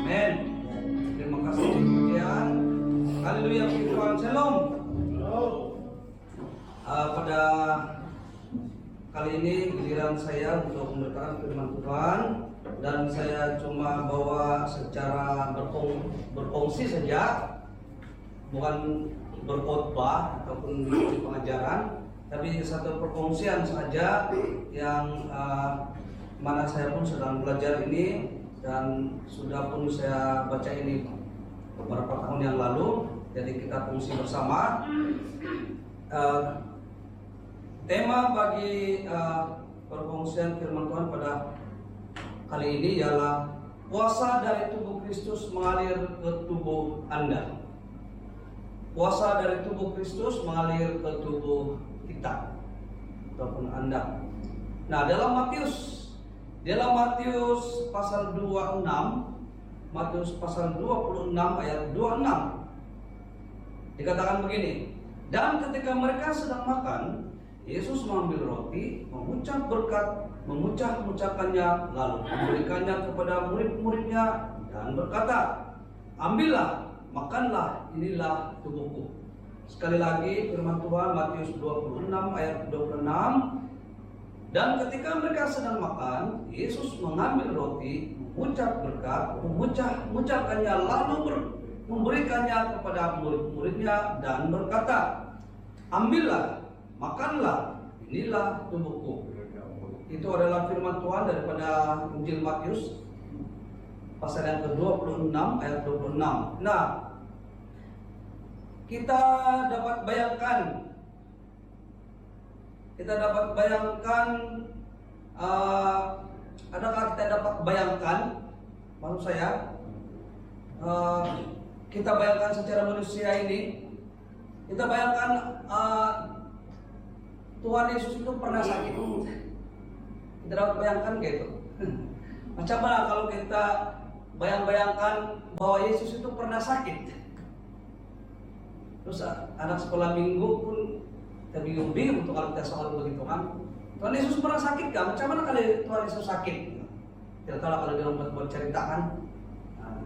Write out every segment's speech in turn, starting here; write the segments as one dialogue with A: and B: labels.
A: Amin. Terima kasih pujian. Haleluya, puji Tuhan. Shalom. Pada kali ini giliran saya untuk memberitakan firman Tuhan, dan saya cuma bawa secara berfungsi saja, bukan berkhotbah ataupun pengajaran, tapi satu perkongsian saja yang mana saya pun sedang belajar ini dan sudah pun saya baca ini beberapa tahun yang lalu. Jadi kita fungsi bersama. Tema bagi perkongsian firman Tuhan pada kali ini ialah kuasa dari tubuh Kristus mengalir ke tubuh Anda. Kuasa dari tubuh Kristus mengalir ke tubuh kita ataupun Anda. Nah, dalam Matius pasal 26, Matius pasal 26 ayat 26 dikatakan begini. Dan ketika mereka sedang makan, Yesus mengambil roti, mengucap berkat, mengucap-ucapannya, lalu memberikannya kepada murid-muridnya dan berkata, ambillah, makanlah, inilah tubuhku. Sekali lagi firman Tuhan Matius 26 ayat 26. Dan ketika mereka sedang makan, Yesus mengambil roti, mengucap berkat, mengucapkannya, lalu memberikannya kepada murid-muridnya dan berkata, ambillah, makanlah, inilah tubuhku. Itu adalah firman Tuhan daripada Injil Matius pasal yang ke-26 ayat 26. Nah, kita dapat bayangkan adakah kita dapat bayangkan, maksud saya, kita bayangkan secara manusia ini, kita bayangkan Tuhan Yesus itu pernah sakit. Kita dapat bayangkan gitu. Macam mana kalau kita bayangkan bahwa Yesus itu pernah sakit? Terus anak sekolah minggu pun kita bingung untuk kalau kita soal begitu kan. Tuhan Yesus pernah sakit kan? Macam mana kalau Tuhan Yesus sakit? Tidak tahu lah kalau dia buat cerita kan. Nah,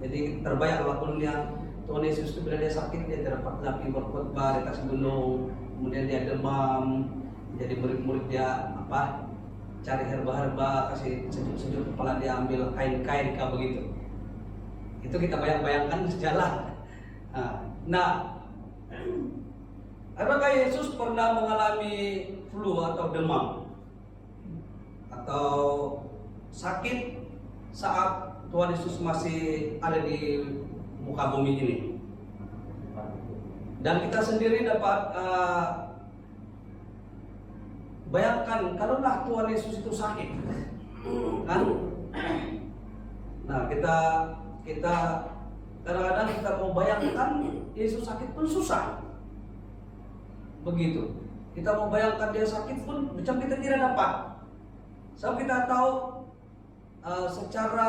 A: jadi terbayang walaupun yang Tuhan Yesus itu bila dia sakit, dia tidak dapat lagi berkhotbah di atas gunung, kemudian dia demam, jadi murid-murid dia cari herba-herba, kasih sejuk-sejuk kepala, dia ambil kain-kain kayak begitu. Itu kita bayangkan sejalan. Nah, apakah Yesus pernah mengalami flu atau demam atau sakit saat Tuhan Yesus masih ada di muka bumi ini? Dan kita sendiri dapat bayangkan kalaulah Tuhan Yesus itu sakit, kan? Nah, kita kadang-kadang kita mau bayangkan Yesus sakit pun susah. Begitu. Kita mau bayangkan dia sakit pun macam kita tidak dapat. Sebab kita tahu secara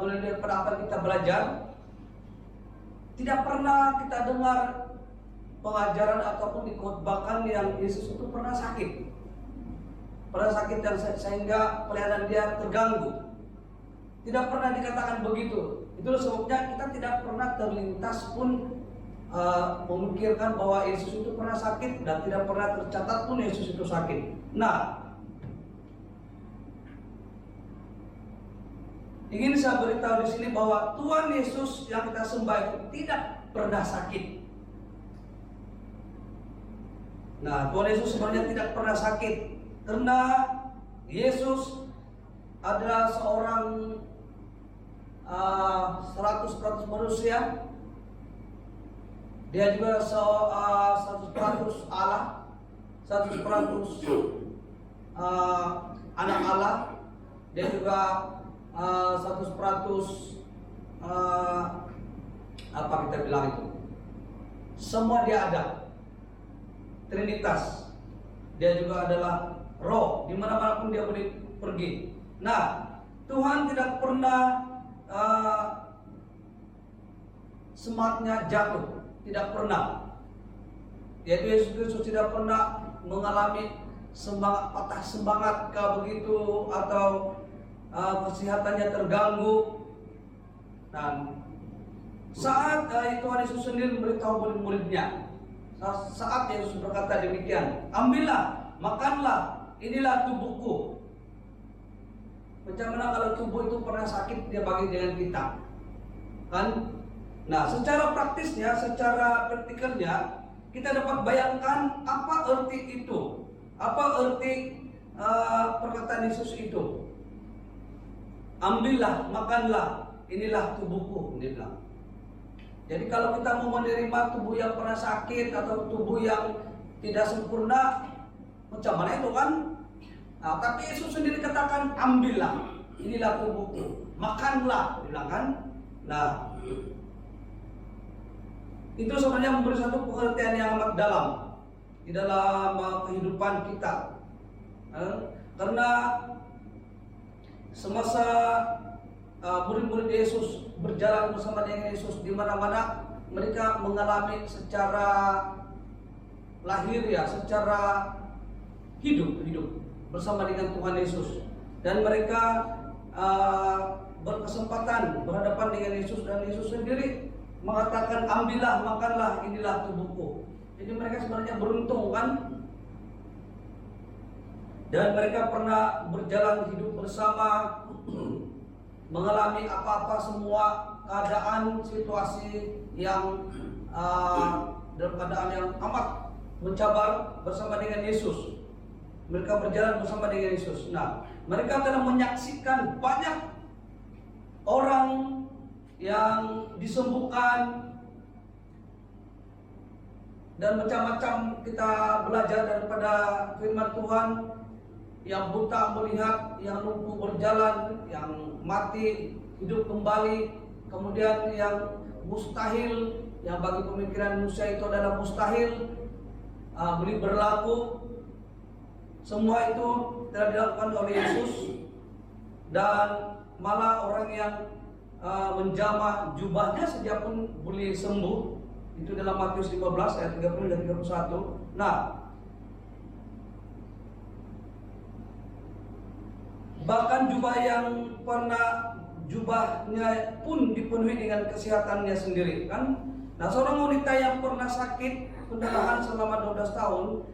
A: boleh daripada apa kita belajar, tidak pernah kita dengar pengajaran ataupun dikhotbahkan yang Yesus itu pernah sakit. Pernah sakit dan sehingga pelayanan dia terganggu. Tidak pernah dikatakan begitu. Itulah sebabnya kita tidak pernah terlintas pun memikirkan bahwa Yesus itu pernah sakit, dan tidak pernah tercatat pun Yesus itu sakit. Nah, ingin saya beritahu di sini bahwa Tuhan Yesus yang kita sembah itu tidak pernah sakit. Nah, Tuhan Yesus sebenarnya tidak pernah sakit karena Yesus adalah seorang 100% manusia. Dia juga 100% Allah, 100% anak Allah. Dia juga 100% apa kita bilang itu, semua dia ada. Trinitas. Dia juga adalah roh, dimana-mana pun dia boleh pergi. Nah, Tuhan tidak pernah sematnya jatuh, tidak pernah. Yaitu Yesus Kristus tidak pernah mengalami semangat, patah semangat kah begitu, atau kesehatannya terganggu. Dan saat Tuhan Yesus sendiri memberitahu murid-muridnya, saat Yesus berkata demikian, ambillah, makanlah, inilah tubuhku. Macam mana kalau tubuh itu pernah sakit, dia bagi dengan kita, kan? Nah, secara praktisnya, secara praktikalnya, kita dapat bayangkan apa arti itu, apa arti perkataan Yesus itu. Ambillah, makanlah, inilah tubuhku, dia bilang. Jadi kalau kita mau menerima tubuh yang pernah sakit atau tubuh yang tidak sempurna, macam mana itu kan? Nah, tapi Yesus sendiri katakan, ambillah, inilah tubuhku, makanlah, bilang kan? Nah, itu sebenarnya memberi satu pengertian yang amat dalam di dalam kehidupan kita. Karena semasa murid-murid Yesus berjalan bersama dengan Yesus di mana-mana, mereka mengalami secara lahir ya, secara hidup bersama dengan Tuhan Yesus, dan mereka berkesempatan berhadapan dengan Yesus, dan Yesus sendiri mengatakan, ambillah, makanlah, inilah tubuhku. Jadi mereka sebenarnya beruntung kan, dan mereka pernah berjalan hidup bersama, mengalami apa-apa semua keadaan, situasi yang dalam keadaan yang amat mencabar bersama dengan Yesus. Mereka berjalan bersama dengan Yesus. Nah, mereka telah menyaksikan banyak orang yang disembuhkan, dan macam-macam kita belajar daripada firman Tuhan. Yang buta melihat, yang lumpuh berjalan, yang mati hidup kembali, kemudian yang mustahil, yang bagi pemikiran manusia itu adalah mustahil, boleh berlaku. Semua itu telah dilakukan oleh Yesus. Dan malah orang yang menjamah jubahnya saja pun boleh sembuh. Itu dalam Matius 15 ayat 30 dan 31. Nah, bahkan jubah yang pernah jubahnya pun dipenuhi dengan kesehatannya sendiri kan. Nah, seorang wanita yang pernah sakit pendarahan selama 12 tahun,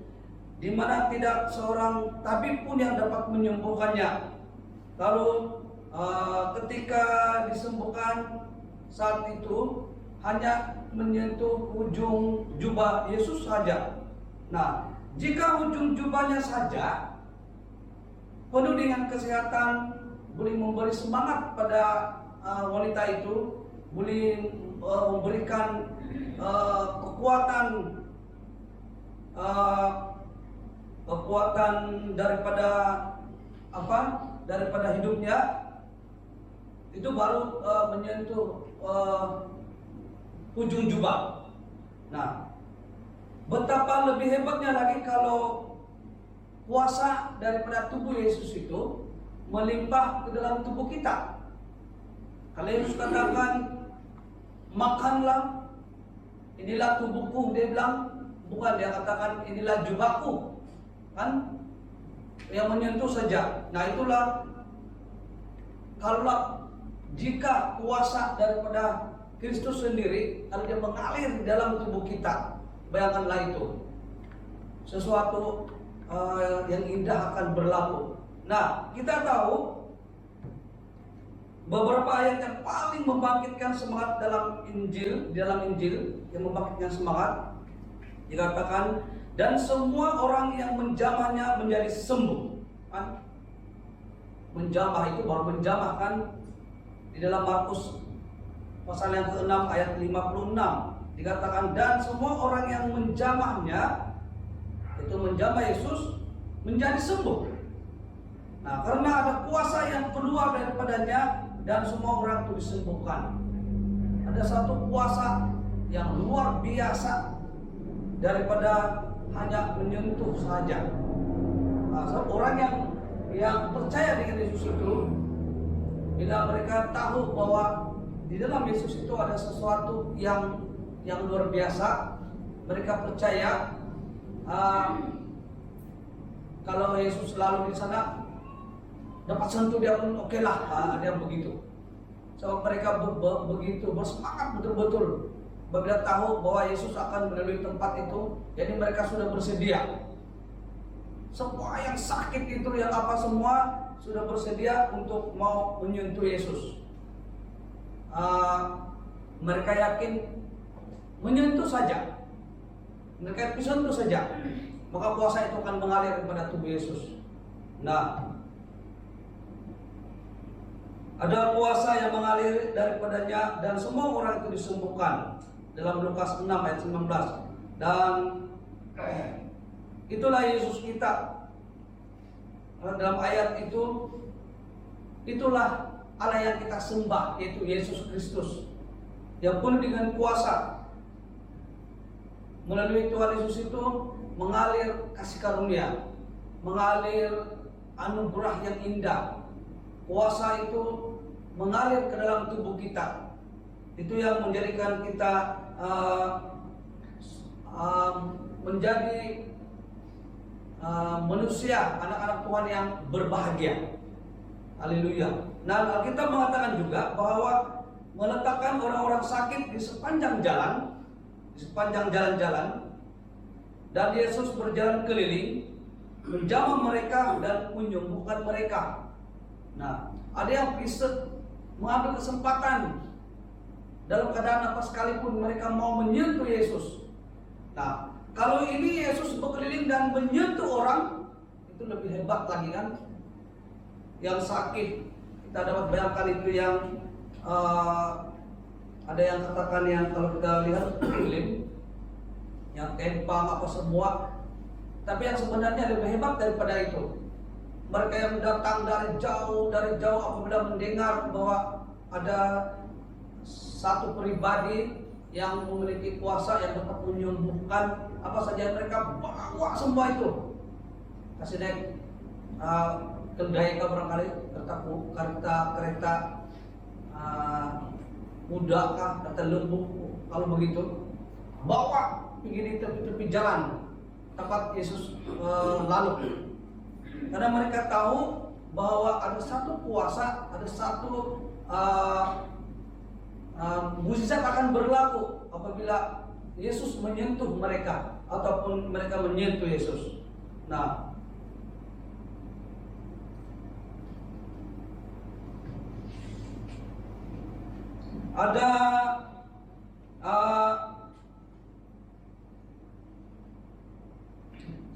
A: di mana tidak seorang tabib pun yang dapat menyembuhkannya. Lalu ketika disembuhkan, saat itu hanya menyentuh ujung jubah Yesus saja. Nah, jika ujung jubahnya saja penuh dengan kesehatan, boleh memberi semangat pada wanita itu, boleh memberikan kekuatan daripada hidupnya, itu baru menyentuh ujung jubah. Nah, betapa lebih hebatnya lagi kalau kuasa daripada tubuh Yesus itu melimpah ke dalam tubuh kita. Kalau Yesus katakan, makanlah, inilah tubuhku, dia bilang, bukan dia katakan inilah jubahku, kan? Yang menyentuh saja. Nah, itulah kalau jika kuasa daripada Kristus sendiri kalau dia mengalir di dalam tubuh kita, bayangkanlah itu sesuatu yang indah akan berlaku. Nah, kita tahu beberapa ayat yang paling membangkitkan semangat dalam Injil, yang membangkitkan semangat, dikatakan, dan semua orang yang menjamahnya menjadi sembuh. Kan? Menjamah itu baru menjamah kan, di dalam Markus pasal yang ke-6 ayat 56 dikatakan, dan semua orang yang menjamahnya, itu menjamah Yesus, menjadi sembuh. Nah, karena ada kuasa yang keluar daripadanya, dan semua orang itu disembuhkan. Ada satu kuasa yang luar biasa daripada hanya menyentuh saja. Nah, orang yang percaya dengan Yesus itu, bila mereka tahu bahwa di dalam Yesus itu ada sesuatu yang luar biasa, mereka percaya kalau Yesus selalu di sana, dapat sentuh dia pun oke lah, dia begitu. So mereka begitu bersemangat betul-betul bila tahu bahwa Yesus akan melalui tempat itu, jadi mereka sudah bersedia. Semua yang sakit itu, yang apa semua sudah bersedia untuk mau menyentuh Yesus. Mereka yakin menyentuh saja, mereka sentuh saja, maka kuasa itu akan mengalir kepada tubuh Yesus. Nah, ada kuasa yang mengalir daripadanya dan semua orang itu disembuhkan. Dalam Lukas 6 ayat 19. Dan itulah Yesus kita. Dalam ayat itu, itulah Allah yang kita sembah, yaitu Yesus Kristus, yang penuh dengan kuasa. Melalui Tuhan Yesus itu mengalir kasih karunia, mengalir anugerah yang indah. Kuasa itu mengalir ke dalam tubuh kita. Itu yang menjadikan kita menjadi manusia, anak-anak Tuhan yang berbahagia. Haleluya. Nah, kita mengatakan juga bahwa meletakkan orang-orang sakit di sepanjang jalan-jalan, dan Yesus berjalan keliling, menjamah mereka dan menyembuhkan mereka. Nah, ada yang bisa mengambil kesempatan dalam keadaan apa sekalipun mereka mau menyentuh Yesus. Nah, kalau ini Yesus berkeliling dan menyentuh orang, itu lebih hebat lagi kan? Yang sakit, kita dapat bayangkan itu yang ada yang katakan yang kalau kita lihat film, yang tempang apa semua, tapi yang sebenarnya lebih hebat daripada itu. Mereka yang datang dari jauh apabila mendengar bahwa ada satu pribadi yang memiliki kuasa yang dapat menyembuhkan apa saja, mereka bawa semua itu. Kasih naik kendai barangkali kereta kuda kah, kereta lembu, kalau begitu bawa pergi di tepi jalan tempat Yesus lalu. Karena mereka tahu bahwa ada satu kuasa, ada satu mukjizat akan berlaku apabila Yesus menyentuh mereka ataupun mereka menyentuh Yesus. Nah, ada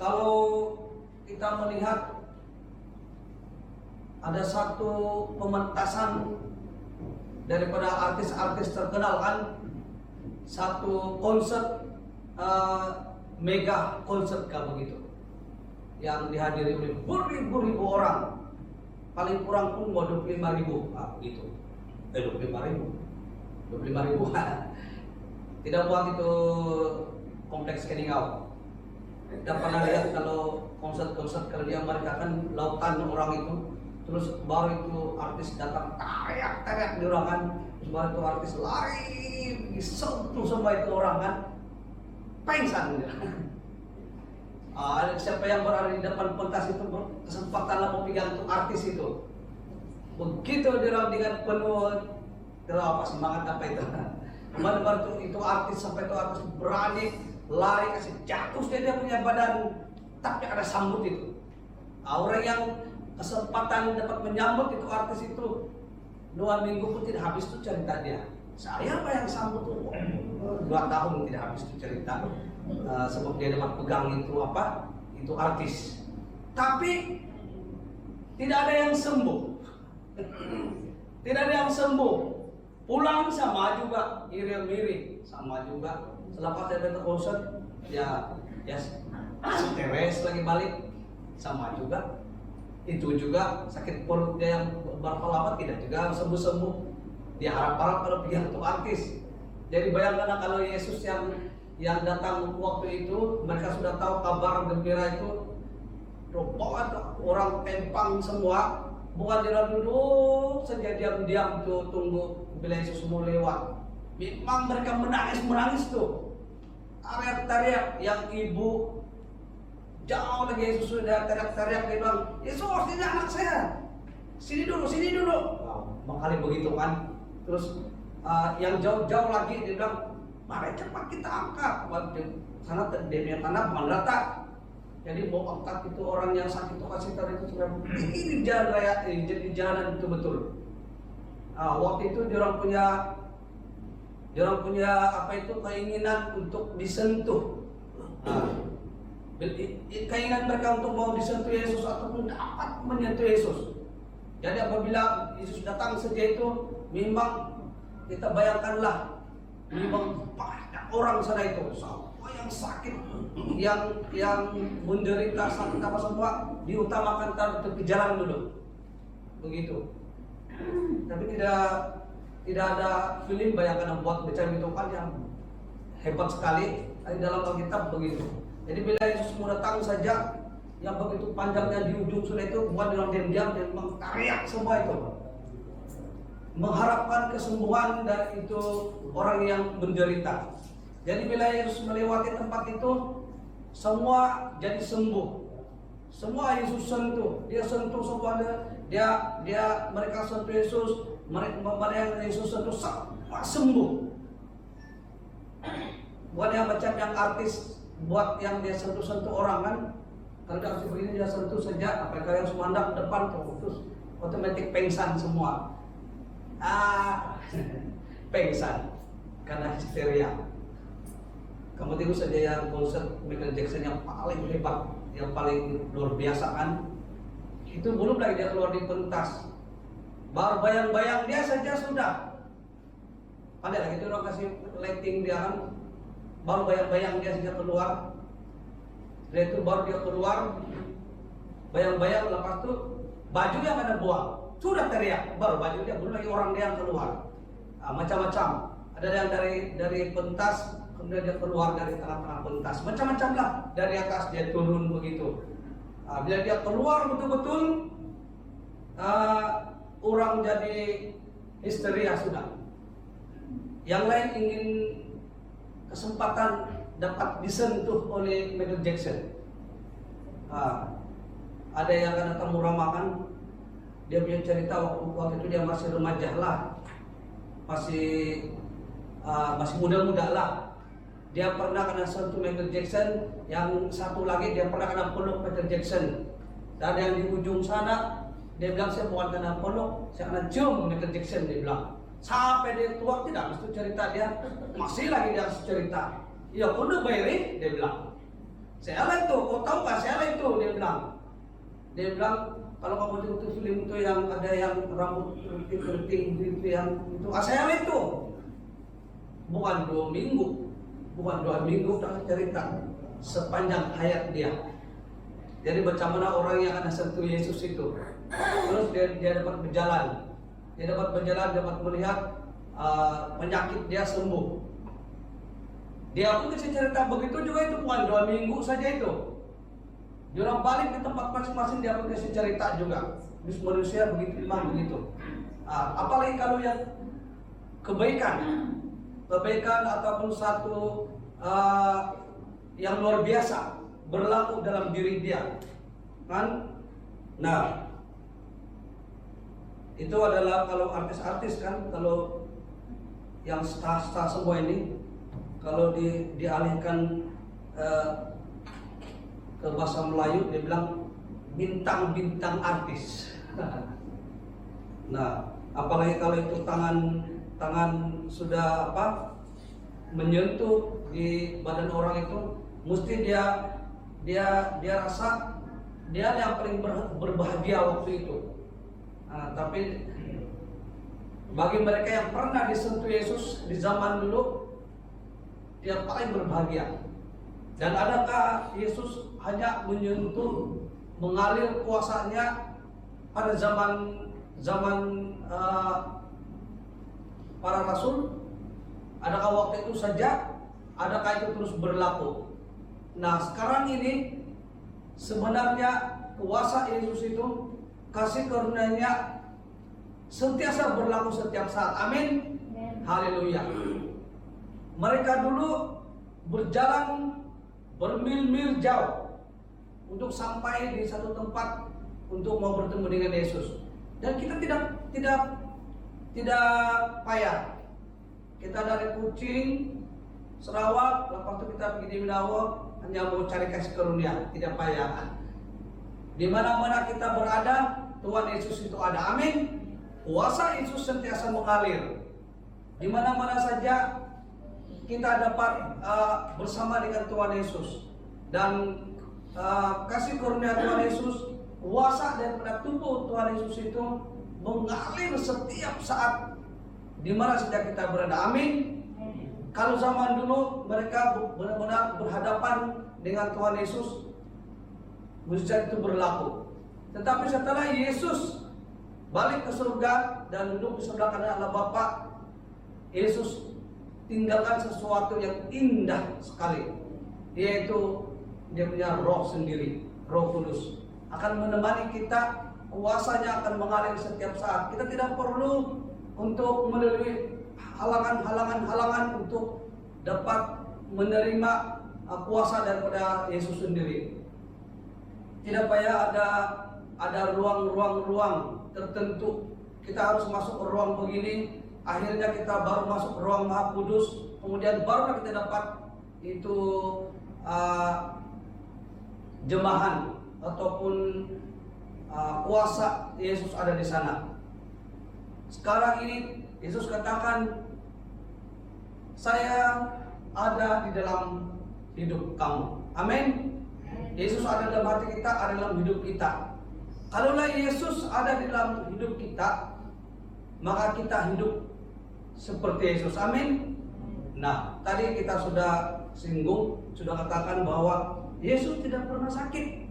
A: kalau kita melihat ada satu pementasan daripada artis-artis terkenal kan, satu konser mega konser kayak begitu yang dihadiri oleh beribu-ribu orang, paling kurang pun 25.000 begitu, 25.000 tidak buat itu kompleks Keningau. Kita pernah lihat kalau konser-konser kerja mereka kan lautan orang itu, terus baru itu artis datang teriak-teriak di orang kan, terus baru itu artis lari disentuh semua itu orang kan, pengsan gitu. Siapa yang berada di depan pentas itu kesempatan lah mau pegang itu artis itu, begitu dia dengan penuh apa semangat apa itu. Kemarin itu artis sampai itu artis berani lari kasih jatuh dia punya badan, tapi ada sambut itu. Orang yang kesempatan dapat menyambut itu artis itu 2 minggu pun tidak habis itu cerita dia. Saya apa yang sambut tuh 2 tahun tidak habis itu cerita, sebab dia dapat pegang itu apa, itu artis. Tapi tidak ada yang sembuh. Tidak ada yang sembuh. Pulang sama juga, iri-iri sama juga. Selepas dari konser, ya stres lagi balik sama juga. Itu juga sakit perut dia yang berapa lama tidak juga sembuh-sembuh. Dia harap-harap kalau pergi untuk artis. Jadi bayangkan kalau Yesus yang datang waktu itu, mereka sudah tahu kabar gembira itu, bawa orang tempang semua, bukan dia duduk saja diam-diam tuh tunggu bila Yesus mau lewat. Memang mereka menangis tuh, teriak-teriak. Yang ibu jauh lagi Yesus sudah teriak-teriak, dia bilang, Yesus ini anak saya, sini dulu. Makanya begitu kan. Terus yang jauh-jauh lagi dia bilang, mari cepat kita angkat. Sana dia tanah bukan rata. Jadi mau angkat itu orang yang sakit itu kasih tahu itu sudah ini jalan raya, jadi jalanan itu betul. Waktu itu dia orang punya apa itu keinginan untuk disentuh. Keinginan mereka untuk mau disentuh Yesus ataupun dapat menyentuh Yesus. Jadi apabila Yesus datang saja itu, memang kita bayangkanlah, memang banyak orang sana itu, semua yang sakit, yang menderita sakit apa semua diutamakan taruh tepi jalan dulu, begitu. Tapi tidak ada film bayangkan buat baca itu kan yang hebat sekali. Di dalam Alkitab begitu. Jadi bila Yesus mau datang saja, yang begitu panjangnya di ujung sudah itu bukan dalam diam-diam dan mengkaryak semua itu, mengharapkan kesembuhan dari itu orang yang menderita. Jadi bila Yesus melewati tempat itu, semua jadi sembuh. Semua Yesus sentuh, dia sentuh semua, mereka sentuh Yesus, mereka yang Yesus sentuh semua sembuh. Bukan yang macam yang artis buat yang dia sentuh-sentuh orang kan. Kalau dia harus begini dia sentuh saja, apakah yang semandang ke depan tuh, terus otomatis pengsan semua. Pengsan karena histeria. Kamu tengok saja yang konser Michael Jackson yang paling hebat, yang paling luar biasa kan. Itu belum lagi dia keluar di pentas, baru bayang-bayang dia saja sudah. Ada lagi itu orang kasih lighting dia kan. Baru bayang-bayang dia saja keluar. Setelah itu baru dia keluar, bayang-bayang, lepas itu baju yang ada buang, sudah teriak, baru baju dia, belum lagi orang dia yang keluar. Macam-macam. Ada yang dari pentas, kemudian dia keluar dari tengah-tengah pentas, macam-macam lah. Dari atas dia turun begitu. Bila dia keluar betul-betul, orang jadi histeria sudah. Yang lain ingin kesempatan dapat disentuh oleh Michael Jackson. Ada yang akan datang muramakan, dia punya cerita waktu itu dia masih remaja lah, masih muda-muda lah. Dia pernah kena sentuh Michael Jackson, yang satu lagi dia pernah kena peluk Michael Jackson. Dan yang di ujung sana dia bilang saya bukan kena peluk, saya kena cium Michael Jackson, dia bilang. Sampai dia tua tidak mesti cerita dia, masih lagi dia cerita. Ya kudu bayari, dia bilang. Saya lah itu, kau tahu nggak saya lah itu, dia bilang. Dia bilang kalau kamu tengok film itu yang ada yang rambut keriting itu yang itu, saya lah itu. Bukan 2 minggu dah cerita sepanjang hayat dia. Jadi bagaimana orang yang akan sentuh Yesus itu, terus dia dapat berjalan. Dia dapat berjalan, dapat melihat penyakit dia sembuh. Dia pun kasih cerita begitu juga itu bukan 2 minggu saja itu. Dia orang balik di tempat masing-masing dia pun kasih cerita juga. Bis manusia begitu memang begitu. Apalagi kalau yang kebaikan ataupun satu yang luar biasa berlaku dalam diri dia, kan? Nah, itu adalah kalau artis-artis kan, kalau yang star-star semua ini, kalau dialihkan ke bahasa Melayu dia bilang bintang-bintang artis. Nah, apalagi kalau itu tangan sudah menyentuh di badan orang itu, mesti dia rasa dia yang paling berbahagia waktu itu. Tapi bagi mereka yang pernah disentuh Yesus di zaman dulu, dia paling berbahagia. Dan adakah Yesus hanya menyentuh, mengalir kuasanya pada zaman para rasul? Adakah waktu itu saja? Adakah itu terus berlaku? Nah, sekarang ini sebenarnya kuasa Yesus itu, kasih karunia-Nya sentiasa berlaku setiap saat. Amin. Haleluya. Mereka dulu berjalan bermil-mil jauh untuk sampai di satu tempat untuk mau bertemu dengan Yesus. Dan kita tidak payah. Kita dari Kucing, Sarawak, lepas itu kita pergi di Mindanao, hanya mau cari kasih karunia, tidak payah. Di mana-mana kita berada, Tuhan Yesus itu ada. Amin. Kuasa Yesus sentiasa mengalir. Di mana-mana saja kita dapat bersama dengan Tuhan Yesus, dan kasih karunia Tuhan Yesus, kuasa daripada tubuh Tuhan Yesus itu mengalir setiap saat di mana saja kita berada. Amin. Kalau zaman dulu mereka benar-benar berhadapan dengan Tuhan Yesus, mujizat itu berlaku. Tetapi setelah Yesus balik ke surga dan duduk di sebelah kanan Allah Bapa, Yesus tinggalkan sesuatu yang indah sekali, yaitu dia punya roh sendiri. Roh Kudus akan menemani kita, kuasanya akan mengalir setiap saat. Kita tidak perlu untuk melalui halangan untuk dapat menerima kuasa daripada Yesus sendiri. Tidak payah ada ruang tertentu. Kita harus masuk ke ruang begini, akhirnya kita baru masuk ke ruang Maha Kudus, kemudian baru kita dapat itu jemahan ataupun kuasa Yesus ada di sana. Sekarang ini Yesus katakan, saya ada di dalam hidup kamu. Amin. Yesus ada dalam hati kita, ada dalam hidup kita. Kalaulah Yesus ada di dalam hidup kita, maka kita hidup seperti Yesus. Amin. Nah, tadi kita sudah singgung, sudah katakan bahwa Yesus tidak pernah sakit.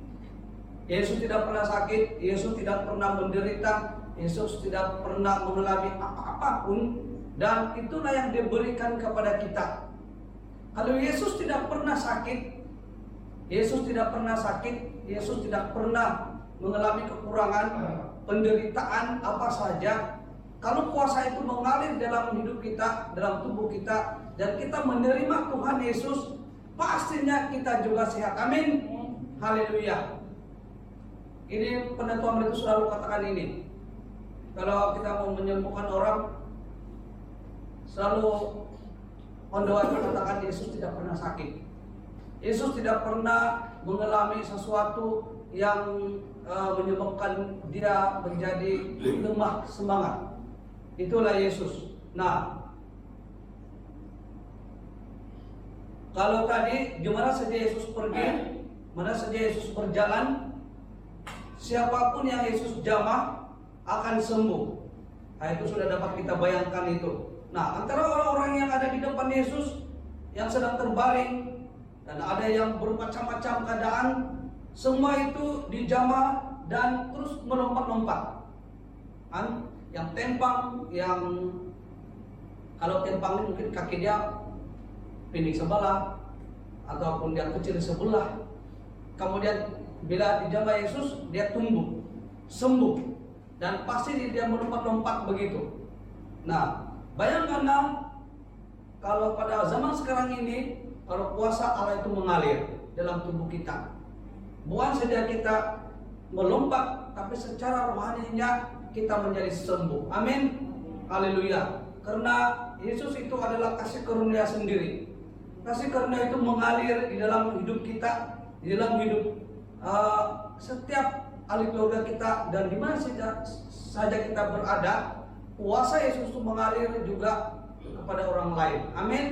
A: Yesus tidak pernah sakit, Yesus tidak pernah menderita, Yesus tidak pernah mengalami apa-apapun, dan itulah yang diberikan kepada kita. Kalau Yesus tidak pernah sakit, Yesus tidak pernah mengalami kekurangan, penderitaan apa saja. Kalau kuasa itu mengalir dalam hidup kita, dalam tubuh kita, dan kita menerima Tuhan Yesus, pastinya kita juga sehat. Amin. Haleluya. Ini penentuan itu selalu katakan ini. Kalau kita mau menyembuhkan orang, selalu pendoa itu katakan Yesus tidak pernah sakit. Yesus tidak pernah mengalami sesuatu yang menyebabkan dia menjadi lemah semangat. Itulah Yesus. Nah, kalau tadi di mana saja Yesus pergi, mana saja Yesus berjalan, siapapun yang Yesus jamah akan sembuh. Nah, itu sudah dapat kita bayangkan itu. Nah, antara orang-orang yang ada di depan Yesus yang sedang terbaring dan ada yang bermacam-macam keadaan, semua itu dijamah dan terus melompat-lompat. Yang tempang, yang kalau tempang mungkin kaki dia pendek sebelah ataupun dia kecil sebelah. Kemudian bila dijamah Yesus, dia tumbuh, sembuh, dan pasti dia melompat-lompat begitu. Nah, bayangkanlah kalau pada zaman sekarang ini, kalau kuasa Allah itu mengalir dalam tubuh kita, bukan saja kita melompat, tapi secara rohaninya kita menjadi sembuh. Amin. Haleluya. Karena Yesus itu adalah kasih karunia sendiri. Kasih karunia itu mengalir di dalam hidup kita, di dalam hidup setiap ahli keluarga kita, dan di mana saja kita berada. Kuasa Yesus itu mengalir juga kepada orang lain. Amin.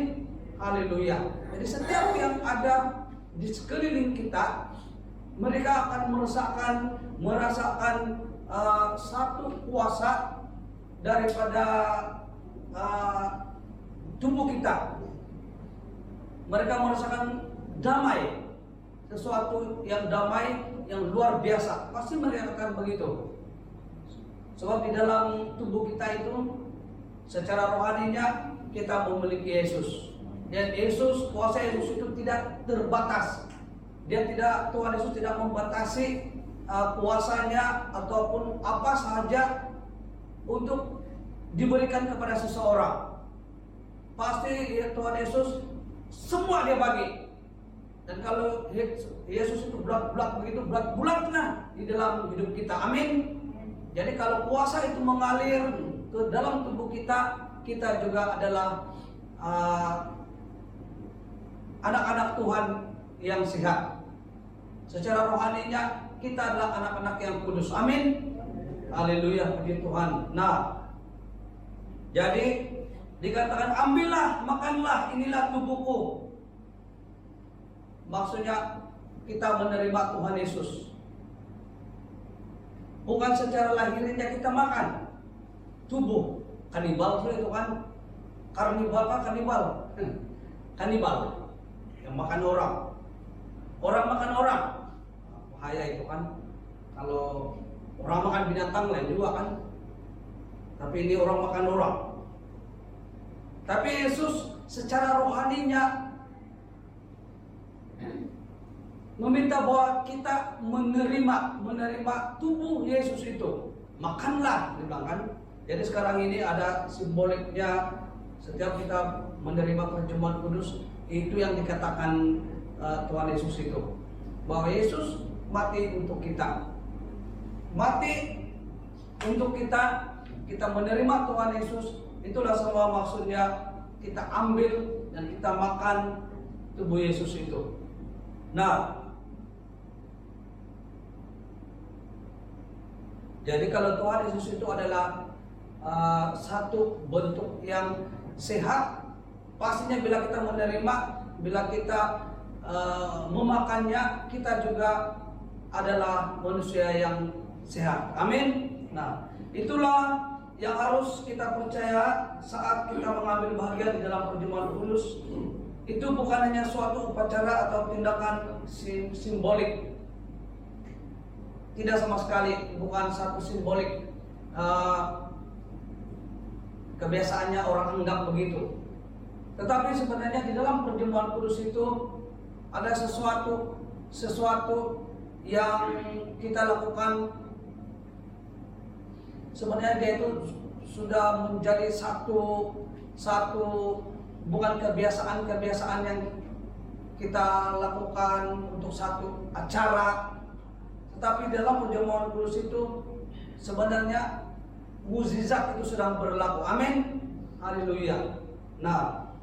A: Haleluya. Jadi setiap yang ada di sekeliling kita, mereka akan merasakan satu kuasa daripada tubuh kita. Mereka merasakan damai, sesuatu yang damai, yang luar biasa. Pasti mereka akan begitu. Sebab di dalam tubuh kita itu, secara rohaninya kita memiliki Yesus. Dan Yesus, kuasa Yesus itu tidak terbatas. Tuhan Yesus tidak membatasi kuasanya ataupun apa saja untuk diberikan kepada seseorang. Pasti Tuhan Yesus semua dia bagi. Dan kalau Yesus itu bulat-bulat begitu, bulat-bulatlah di dalam hidup kita. Amin. Jadi kalau kuasa itu mengalir ke dalam tubuh kita, kita juga adalah anak-anak Tuhan yang sehat. Secara rohaninya kita adalah anak-anak yang kudus. Amin. Haleluya, puji Tuhan. Nah, jadi dikatakan ambillah, makanlah, inilah tubuhku. Maksudnya kita menerima Tuhan Yesus. Bukan secara lahirnya kita makan tubuh. Kanibal itu kan. Karnibal kan kanibal. Kanibal yang makan orang. Orang makan orang. Bahaya itu kan. Kalau orang makan binatang lain juga kan. Tapi ini orang makan orang. Tapi Yesus secara rohaninya meminta bahwa kita menerima tubuh Yesus itu. Makanlah, dibilang kan. Jadi sekarang ini ada simboliknya, setiap kita menerima perjamuan kudus, itu yang dikatakan Tuhan Yesus itu. Bahwa Yesus mati untuk kita. Mati untuk kita menerima Tuhan Yesus. Itulah semua maksudnya, kita ambil dan kita makan tubuh Yesus itu. Nah, jadi kalau Tuhan Yesus itu adalah satu bentuk yang sehat, pastinya bila kita menerima, bila kita memakannya, kita juga adalah manusia yang sehat. Amin. Nah, itulah yang harus kita percaya saat kita mengambil bagian di dalam perjamuan kudus. Itu bukan hanya suatu upacara atau tindakan simbolik. Tidak sama sekali, bukan satu simbolik. Kebiasaannya orang anggap begitu. Tetapi sebenarnya di dalam perjamuan kudus itu ada sesuatu yang kita lakukan. Sebenarnya dia itu sudah menjadi satu bukan kebiasaan yang kita lakukan untuk satu acara. Tetapi dalam perjamuan kudus itu sebenarnya mukjizat itu sedang berlaku. Amin. Haleluya. Nah,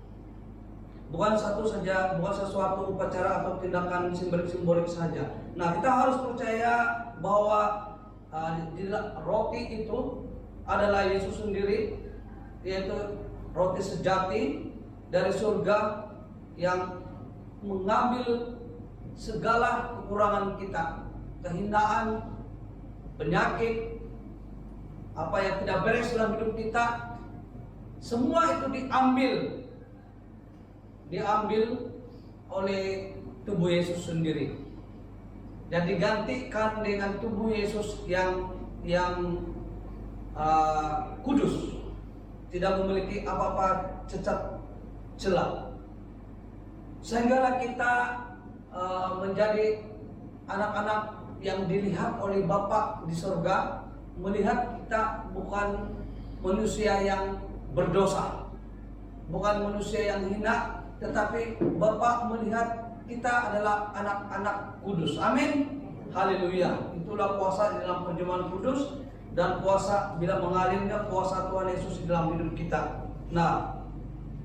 A: bukan sesuatu upacara atau tindakan simbolik saja. Nah, kita harus percaya bahwa roti itu adalah Yesus sendiri, yaitu roti sejati dari surga yang mengambil segala kekurangan kita, kehinaan, penyakit, apa yang tidak beres dalam hidup kita, semua itu diambil oleh tubuh Yesus sendiri dan digantikan dengan tubuh Yesus yang kudus, tidak memiliki apa-apa cacat celah, sehingga kita menjadi anak-anak yang dilihat oleh Bapa di surga, melihat kita bukan manusia yang berdosa, bukan manusia yang hina, tetapi Bapa melihat kita adalah anak-anak kudus. Amin. Haleluya. Itulah kuasa di dalam perjamuan kudus, dan kuasa bila mengalirnya kuasa Tuhan Yesus di dalam hidup kita. Nah,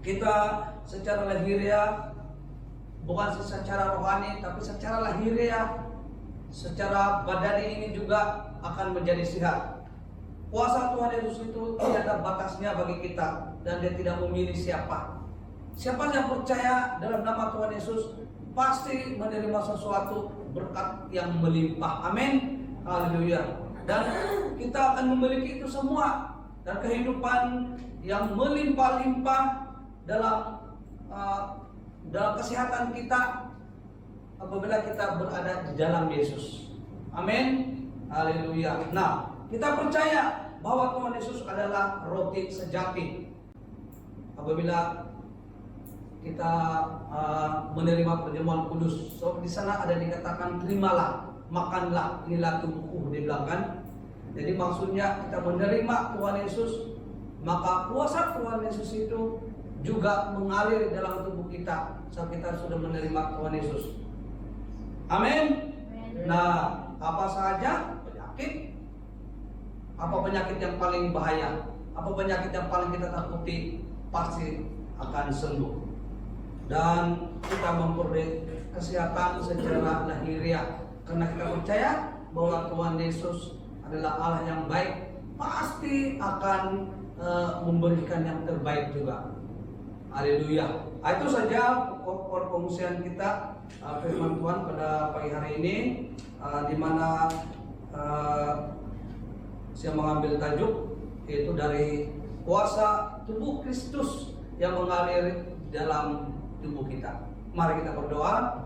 A: kita secara lahiriah, bukan secara rohani, tapi secara lahiriah, secara badani ini juga akan menjadi sehat. Kuasa Tuhan Yesus itu tidak ada batasnya bagi kita, dan dia tidak memilih siapa. Siapa yang percaya dalam nama Tuhan Yesus pasti menerima sesuatu berkat yang melimpah. Amin. Haleluya. Dan kita akan memiliki itu semua, dan kehidupan yang melimpah-limpah dalam kesehatan kita apabila kita berada di dalam Yesus. Amin. Haleluya. Nah, kita percaya bahwa Tuhan Yesus adalah roti sejati. Apabila kita menerima perjamuan kudus, so di sana ada dikatakan terimalah, makanlah, inilah tubuhku, dibilang kan. Jadi maksudnya kita menerima Tuhan Yesus, maka kuasa Tuhan Yesus itu juga mengalir dalam tubuh kita saat kita sudah menerima Tuhan Yesus. Amin. Nah, apa saja penyakit, Apa penyakit yang paling bahaya? Apa penyakit yang paling kita takuti? Pasti akan sembuh. Dan kita memperoleh kesehatan secara lahiriah karena kita percaya bahwa Tuhan Yesus adalah Allah yang baik, pasti akan memberikan yang terbaik juga. Haleluya. Itu saja pokok pengungsian kita, firman Tuhan pada pagi hari ini, di mana saya mengambil tajuk yaitu dari kuasa tubuh Kristus yang mengalir dalam tubuh kita. Mari kita berdoa.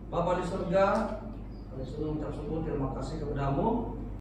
A: Bapa di surga, kami sungguh mengucap syukur, terima kasih kepadamu